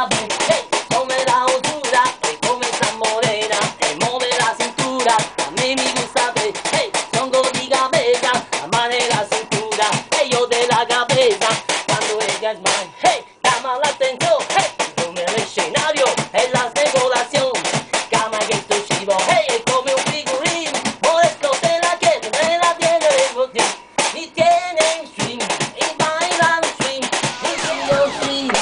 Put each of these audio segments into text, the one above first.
sabe, hey, come la usura, come esa morena, mueve la cintura, a mí me gusta ver, hey, songo de cabeza, amane la cintura, hey, yo de la cabeza, cuando ella es más, hey, llama la atención, hey, come el escenario, en la decoración, cama que estoy chivo, hey, come un figurín, modesto de la que me la tiene de emoción, y tienen swing, y bailan swing, y si yo swing,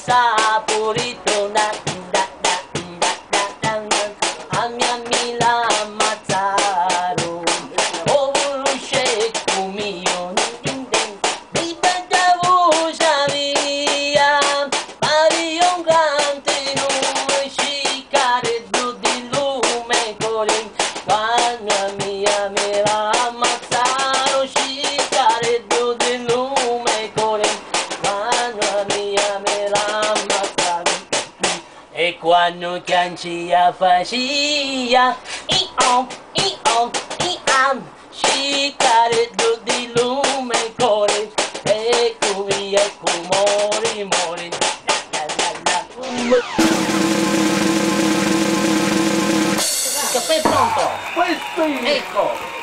saporito na da da da da da a mi la mataron Oburushe kumiyo mi penta busha via Marion Gante no shikare di lume koren Quando mia me la mataron shikare di lume koren Quando mia me la e quando cancia faccia i-om, scicare di lume core e qui e mori mori il caffè è pronto? Questo è! Ecco!